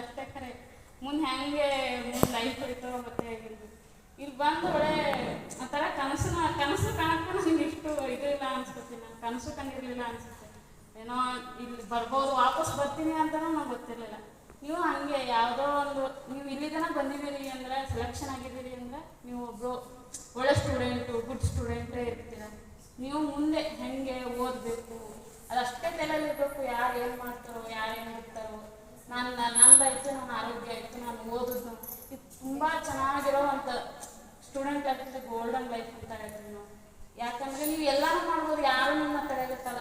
ಅಷ್ಟೇ ಖರೆ. ಮುಂದೆ ಹೆಂಗೆ ಮುಂದೆ ಲೈಫ್ ಹೋಯ್ತೋ ಮತ್ತೆ ಇಲ್ಲಿ ಬಂದು ಒಳ್ಳೆ ಒಂಥರ ಕನಸು ಕಾಣಕ್ಕೂ ನನಗೆ ಇಷ್ಟು ಇದು ಇಲ್ಲ ಅನ್ಸ್ಕೊತೀನಿ. ನಾನು ಕನಸು ಕಂಡಿರಲಿಲ್ಲ ಅನ್ಸುತ್ತೆ. ಏನೋ ಇಲ್ಲಿ ಬರ್ಬೋದು, ವಾಪಸ್ ಬರ್ತೀನಿ ಅಂತಲೂ ನಂಗೆ ಗೊತ್ತಿರಲಿಲ್ಲ. ನೀವು ಹಂಗೆ ಯಾವುದೋ ಒಂದು ನೀವು ಇಲ್ಲಿ ತನಕ ಬಂದಿದ್ದೀರಿ ಅಂದರೆ, ಸೆಲೆಕ್ಷನ್ ಆಗಿದ್ದೀರಿ ಅಂದರೆ ನೀವು ಒಬ್ಬರು ಒಳ್ಳೆ ಸ್ಟೂಡೆಂಟು, ಗುಡ್ ಸ್ಟೂಡೆಂಟೇ ಇರ್ತೀರ. ನೀವು ಮುಂದೆ ಹೆಂಗೆ ಓದಬೇಕು ಅದಷ್ಟೇ ತಲೆಯಲ್ಲಿರಬೇಕು. ಯಾರು ಏನು ಮಾಡ್ತಾರೋ, ಯಾರು ಏನು ಬಿಡ್ತಾರೋ, ನಂದಾಯಿತು, ನನ್ನ ಆರೋಗ್ಯ ಆಯಿತು, ನಾನು ಓದೋದು ಇದು ತುಂಬ ಚೆನ್ನಾಗಿರೋ ಅಂತ ಸ್ಟೂಡೆಂಟ್ ಲೈಫ್ ಗೋಲ್ಡನ್ ಲೈಫ್ ಅಂತ ಹೇಳ್ತೀವಿ ನಾವು. ಯಾಕಂದರೆ ನೀವು ಎಲ್ಲನೂ ಮಾಡ್ಬೋದು, ಯಾರು ನಿಮ್ಮ ತಡೆಗಟ್ಟಲ್ಲ.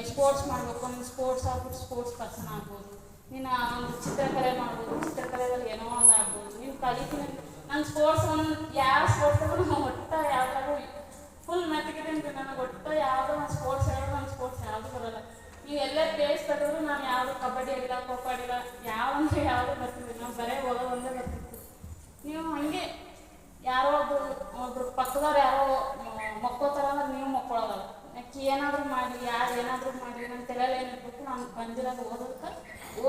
ಸ್ಪೋರ್ಟ್ಸ್ ಮಾಡಬೇಕು, ನೀನು ಸ್ಪೋರ್ಟ್ಸ್ ಆಗ್ಬಿಟ್ಟು ಸ್ಪೋರ್ಟ್ಸ್ ಪರ್ಸನ್ ಆಗ್ಬೋದು. ನೀನು ಒಂದು ಚಿತ್ರಕಲೆ ಮಾಡ್ಬೋದು, ಚಿತ್ರಕಲೆಯಲ್ಲಿ ಏನೋ ಒಂದು ಆಗ್ಬೋದು. ನೀವು ಕಲಿತೀನಿ ನನ್ನ ಸ್ಪೋರ್ಟ್ಸ್ ಒಂದು ಯಾವ ಸ್ಪೋರ್ಟ್ಸ್ಗೂ ನಾವು ಒಟ್ಟು ಯಾವ್ದಾದ್ರು ಫುಲ್ ಮೆತ್ತಗಿದ್ದೀನಿ. ನನಗೆ ಒಟ್ಟು ಯಾವುದೋ ಒಂದು ಸ್ಪೋರ್ಟ್ಸ್ ಹೇಳೋದು, ಒಂದು ಸ್ಪೋರ್ಟ್ಸ್ ಯಾವುದು ಬರೋಲ್ಲ. ನೀವು ಎಲ್ಲೇ ಪ್ಲೇಸ್ ತೆಗೆದ್ರು ನಾನು ಯಾವುದು ಕಬಡ್ಡಿ ಇಲ್ಲ, ಖೋ ಖೋ ಇಲ್ಲ, ಯಾವಂದ್ರೆ ಯಾವುದು ಬರ್ತಿದ್ವಿ. ನಾವು ಬರೇ ಹೋಗೋದು ಒಂದೇ ಬರ್ತಿತ್ತು. ನೀವು ಹಾಗೆ ಯಾರೋ ಒಬ್ರು ಪಕ್ಕದವ್ರು ಯಾರೋ ಮಕ್ಕೋತಾರ ಅಂದ್ರೆ ನೀವು ಮಕ್ಕೊಳ್ಳೋದಲ್ಲ. ಯಾಕೆ ಏನಾದರೂ ಮಾಡಿ, ಯಾರು ಏನಾದರೂ ಮಾಡಿ, ನನ್ನ ತಲೆಯಲ್ಲಿ ಏನಿರ್ಬೇಕು, ನಾನು ಬಂದಿರೋದು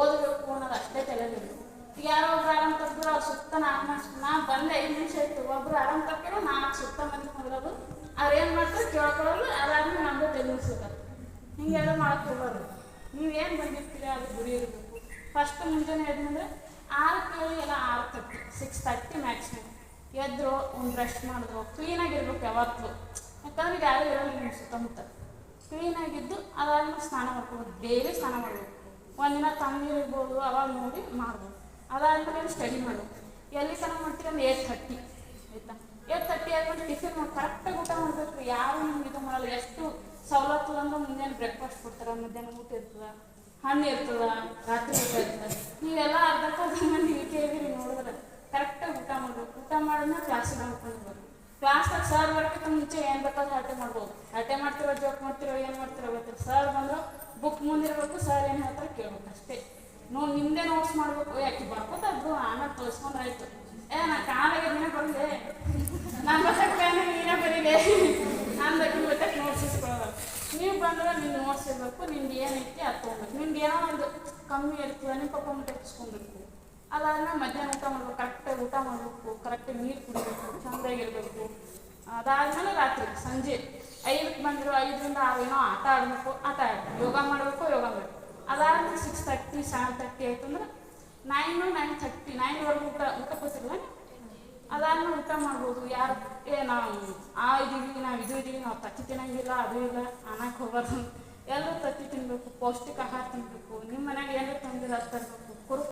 ಓದಬೇಕು ಅನ್ನೋದು ಅಷ್ಟೇ ತಲೆಯಲ್ಲಿರ್ಬೇಕು. ಈಗ ಯಾರೋ ಒಬ್ರು ಆರಾಮ್ ತಪ್ಪಿದ್ರು ಅವ್ರು ಸುತ್ತ 4 ನಿಮಿಷ, ನಾನು ಬಂದೆ 5 ನಿಮಿಷ ಇತ್ತು, ಒಬ್ರು ಆರಾಮ್ ತಪ್ಪಿರೋ 4 ಸುತ್ತ ಮಂದಿ ಕುಂದ್ರೋದು, ಅವ್ರು ಏನು ಮಾಡ್ತಾರೆ ಕೇಳ್ಕೊಳ್ಳೋದು, ಅದಾದ್ಮೇಲೆ ನಮ್ಮದು ತೆಗಿಸ್ಬೇಕು. ಹಿಂಗೆಲ್ಲ ಮಾಡಕ್ಕೆ ಹೋಗೋದು. ನೀವೇನು ಬಂದಿರ್ತೀರಿ ಅದು ಗುರಿ ಇರಬೇಕು. ಫಸ್ಟ್ ಮುಂಜಾನೆ ಎದ್ದಂದ್ರೆ 6 ಎಲ್ಲ 6:30 6:30 ಮ್ಯಾಕ್ಸಿಮಮ್ ಎದ್ರು ಒಂದು ಬ್ರಷ್ ಮಾಡಿದ್ರು, ಕ್ಲೀನಾಗಿರ್ಬೇಕು ಯಾವತ್ತು. ಯಾಕಂದ್ರೆ ಯಾರು ಇರೋಲ್ಲ ನಿಮ್ಮ ಸುತ್ತಮುತ್ತ. ಕ್ಲೀನಾಗಿದ್ದು ಅದಾದ್ಮೇಲೆ ಸ್ನಾನ ಮಾಡ್ಕೋಬೋದು. ಡೈಲಿ ಸ್ನಾನ ಮಾಡಬೇಕು. ಒಂದಿನ ತಣ್ಣೀರು ಇರ್ಬೋದು, ಅವಾಗ ನೋಡಿ ಮಾಡ್ಬೋದು. ಅದಾದ್ಮೇಲೆ ಸ್ಟಡಿ ಮಾಡಬೇಕು. ಎಲ್ಲಿ ತನಕ ಮಾಡ್ತೀವಿ ಅಂದ್ರೆ 8:30 ಆಯಿತಾ. 8:30 ಆದ್ಮೇಲೆ ಟಿಫಿನ್ ಮಾಡಿ ಕರೆಕ್ಟಾಗಿ ಊಟ ಮಾಡಬೇಕು. ಯಾರು ನಮ್ಗೆ ಇದು ಮಾಡಲ್ಲ. ಎಷ್ಟು ಸವಲತ್ತು ಅಂದ್ರೆ ಮುಂಜಾನೆ ಬ್ರೇಕ್ಫಾಸ್ಟ್ ಕೊಡ್ತಾರೆ, ಮಧ್ಯಾಹ್ನ ಊಟ ಇರ್ತದೆ, ಹಣ್ಣು ಇರ್ತದೆ, ರಾತ್ರಿ ಊಟ ಇರ್ತದೆ. ನೀವೆಲ್ಲ ಅರ್ಧಕ್ಕರ್ಧ ಮಂದಿ ಇದ್ದೀರಿ ನೋಡಿದ್ರೆ ಕರೆಕ್ಟಾಗಿ ಊಟ ಮಾಡಬೇಕು. ಊಟ ಮಾಡಿದ್ಮೇಲೆ ಕ್ಲಾಸಿಗೆ ಮಾಡ್ಕೊಂಡಿರ್ಬೇಕು. ಕ್ಲಾಸ್ದಾಗ ಸರ್ ಬರೋಕ್ಕಿಂತ ಮುಂಚೆ ಏನು ಬೇಕಾದ್ರೂ ಹರಟೆ ಮಾಡ್ಬೋದು. ಹರಟೆ ಮಾಡ್ತಿರೋ, ಜೋಕ್ ಮಾಡ್ತಿರೋ, ಏನು ಮಾಡ್ತಿರೋ ಗೊತ್ತಿಲ್ಲ. ಸರ್ ಬಂದರು ಬುಕ್ ಮುಂದಿರಬೇಕು, ಸರ್ ಏನು ಹೇಳ್ತಾರೆ ಕೇಳ್ಬೇಕು ಅಷ್ಟೇ. ನಿಮ್ಮದೇ ನೋಟ್ಸ್ ಮಾಡಬೇಕು. ಯಾಕೆ ಬರ್ಕೋತಾದ್ರು ಆಮೇಲೆ ಕಳಿಸ್ಕೊಂಡ್ರಾಯ್ತು. ನಾನು ಕಾಲಾಗಿದ್ದೇನೆ ಬಂದೆ, ನಾನು ಬರ್ತಕ್ಕೆ ನೀನೇ ಬರೀಲೆ ಅಂದಕ್ಕೆ ಇವತ್ತಕ್ಕೆ ನೋಟ್ಸ್ ಇಸ್ಕೊಳ್ಳೋದು. ನೀವು ಬಂದ್ರೆ ನಿನ್ನ ನೋಟ್ಸ್ ಇರಬೇಕು, ನಿಮ್ದು ಏನೈತಿ ಅದು ತೊಗೊಬೇಕು. ನಿಮ್ದು ಏನೋ ಒಂದು ಕಮ್ಮಿ ಇರ್ತದೆ, ನಿಮ್ಮ ಪಪ್ಪ ಮುಟ್ಟೆ ಇಸ್ಕೊಬೇಕು. ಅದಾದ್ಮೇಲೆ ಮಧ್ಯಾಹ್ನ ಊಟ ಮಾಡ್ಬೇಕು, ಕರೆಕ್ಟಾಗಿ ಊಟ ಮಾಡಬೇಕು, ಕರೆಕ್ಟಾಗಿ ನೀರು ಕುಡಿಬೇಕು, ಚೆಂದಾಗಿರ್ಬೇಕು. ಅದಾದಮೇಲೆ ರಾತ್ರಿ ಸಂಜೆ 5ಕ್ಕೆ ಬಂದರು, 5ರಿಂದ 6 ಏನೋ ಆಟ ಆಡಬೇಕು, ಆಟ ಆಡಬೇಕು, ಯೋಗ ಮಾಡಬೇಕು. ಅದಾದ್ಮೇಲೆ 6:30 7:30 ಆಯ್ತಂದ್ರೆ 9 9:30 ಊಟ ಕೊಟ್ಟಿರಲ್ಲ. ಅದಾದ್ಮೇಲೆ ಊಟ ಮಾಡ್ಬೋದು. ಯಾರು ನಾವು ಇದು ಇದೀವಿ, ನಾವು ತತ್ತಿ ತಿನ್ನಂಗಿಲ್ಲ, ಅದು ಇಲ್ಲ ಅನ್ನಕ್ಕೆ ಹೋಗೋದು. ಎಲ್ಲರೂ ತತ್ತಿ ತಿನ್ನಬೇಕು, ಪೌಷ್ಟಿಕ ಆಹಾರ ತಿನ್ನಬೇಕು. ನಿಮ್ಮ ಮನೆಯಾಗ ಏನಾರು ತಂದಿರ ಅದು ತರಬೇಕು.